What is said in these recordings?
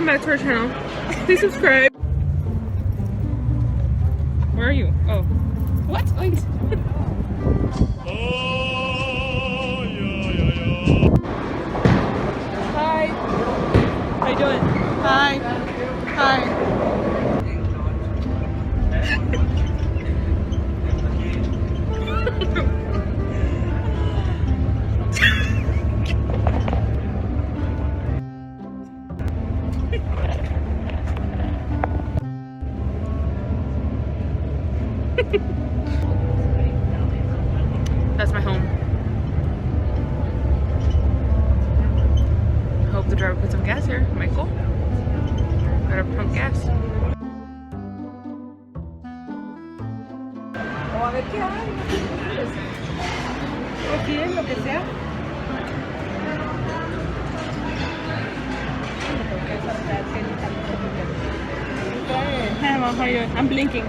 Welcome back to our channel. Please subscribe. Where are you? Oh. What? Wait. Hi. How you doing? Hi. Hi. That's my home. I hope the driver put some gas here. Michael, gotta pump gas. O a ver qué hay. ¿O quieren lo que sea? Hey, Mom, how are you doing? I'm blinking.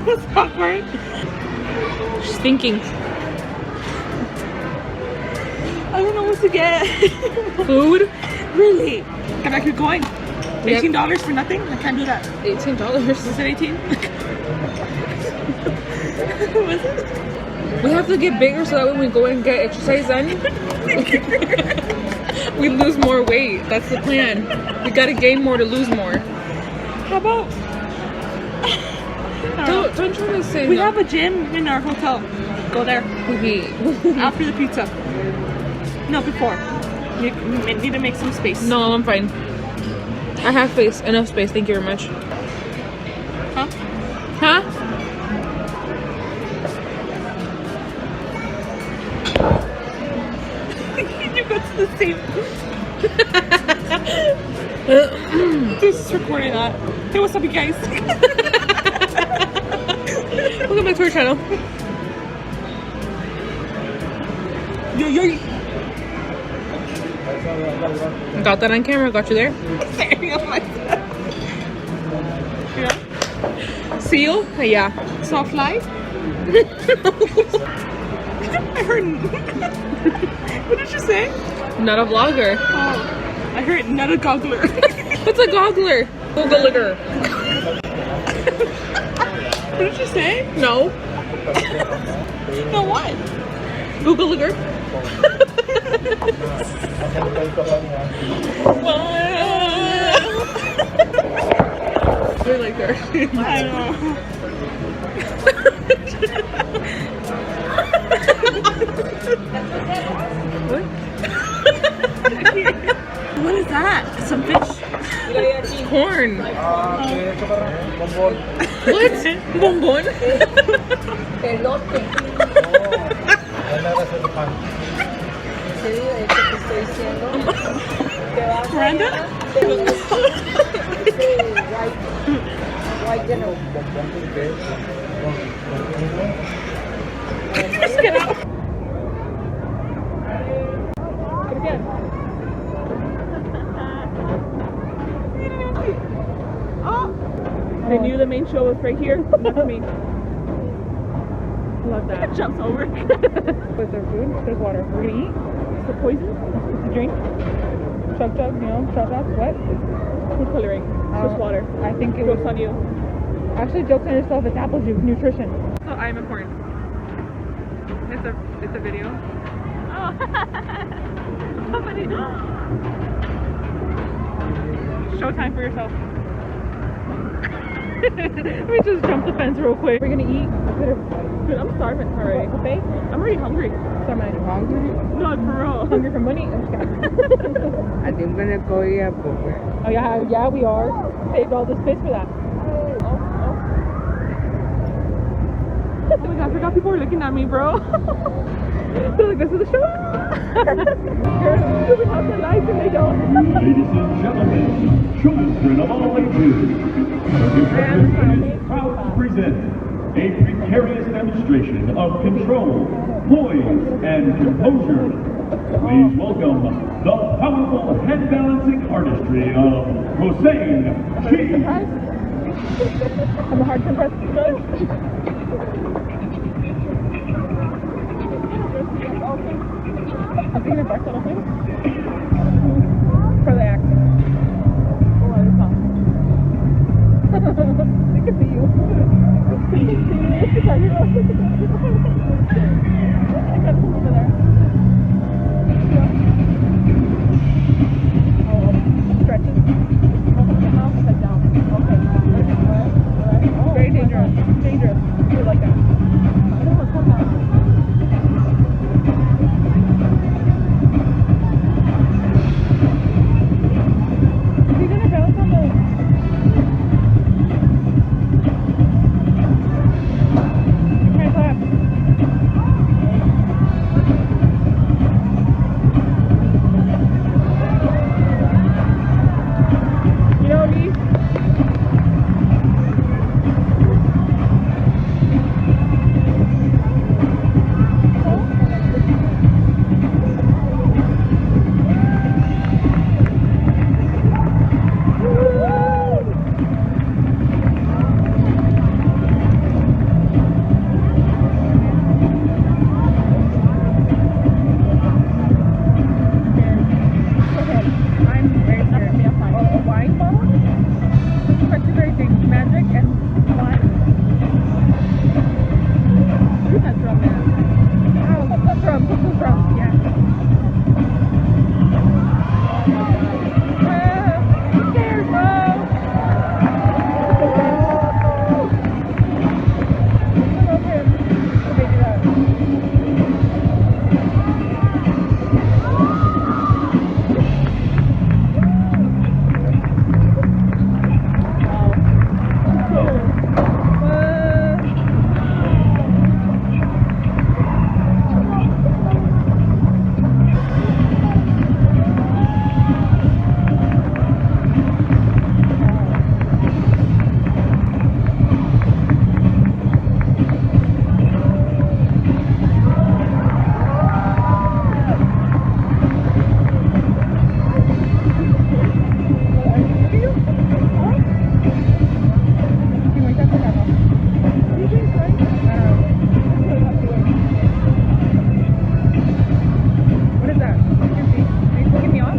That's awkward. She's thinking. I don't know what to get. Food? Really? Can I keep going? $18 for nothing? I can't do that. $18? Was it 18? Was it? We have to get bigger so that when we go and get exercise done, we lose more weight. That's the plan. We gotta gain more to lose more. How about... Don't try to say we have a gym in our hotel. Go there. After the pizza. No, before. You need to make some space. No, I'm fine. I have space. Enough space. Thank you very much. Huh? Huh? You go to the same. Just recording that. Hey, what's up, you guys? Welcome back to our channel. Yo. Got that on camera. Got you there. Yeah. Seal? Yeah. Soft life? I heard. What did you say? Not a vlogger. Oh, I heard not a goggler. What's a goggler? Googler. What did you say? No. No, what? Googler. Really like her. I know. What is that? Some fish? Corn. What? Bonbon? Miranda? Just get out. Get again. I knew the main show was right here. That's me. Love that. Jumps over. What's our food? There's water. We're gonna eat. It's the poison. It's the drink. Chug, you know, chug, what? Food coloring. Just water. I think it was on you. Actually, joke's on yourself. It's apple juice, nutrition. So I'm important. It's a video. Oh, somebody. Showtime for yourself. Let me just jump the fence real quick. We're gonna eat. Dude, I'm starving already. Okay? I'm already hungry. So am I hungry? No, for real. Hungry for money? I'm just kidding. I think I'm gonna go here, Oh yeah, we are. Saved all this space for that. Oh my god, I forgot people were looking at me, bro. They're like, this is the show. We have their lives and they don't. Ladies and gentlemen, children of all ages, is proud to present a precarious demonstration of control, poise, and composure. Please welcome the powerful head balancing artistry of Hossein Sheikh. I'm a hard compressed judge. I'm thinking of Barcelona, please. For the accent. Oh, I just saw. They can see you. I got some over there. Oh, stretches. Upside down. Okay. Oh, very dangerous. Dangerous. You like that? I don't want to come back. Is he gonna bounce on the... Can't clap. You know me? I'm very scared. A wine bottle? Such a very thing. Magic and wine. That's rum, man. Ow, that's rum. This is rum. Yeah. I'm scared, bro. Okay. Okay, do that. What is that? Are you flicking me off?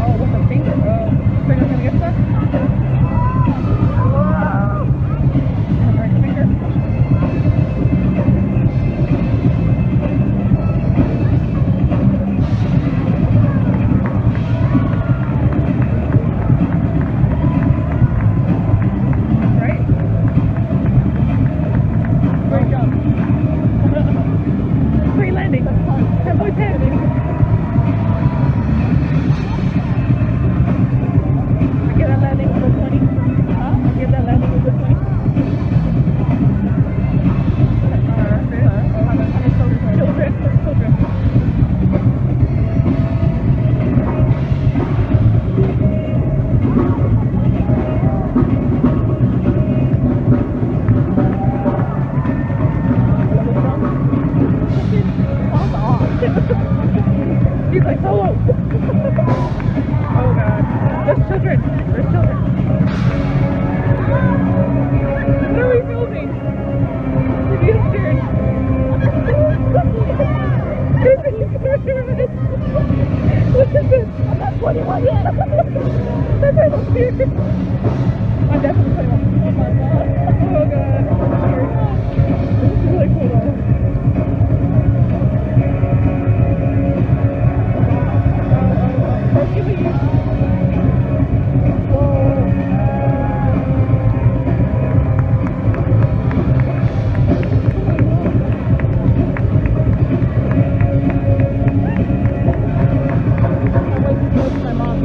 Oh, with a finger? Oh, so you're not gonna get stuck? Right finger. Right? Great job. Great landing. 10.10. I give that landing a good 20. Huh? I give that landing a good 20. Children. He's like, solo. Oh god. There's children. There's children. What are we filming? He's scared. What is this? I'm not 21 yet. That's why I'm scared. I'm definitely 21. Oh my god. Oh god. I'm scared. This is really cool though. My mom.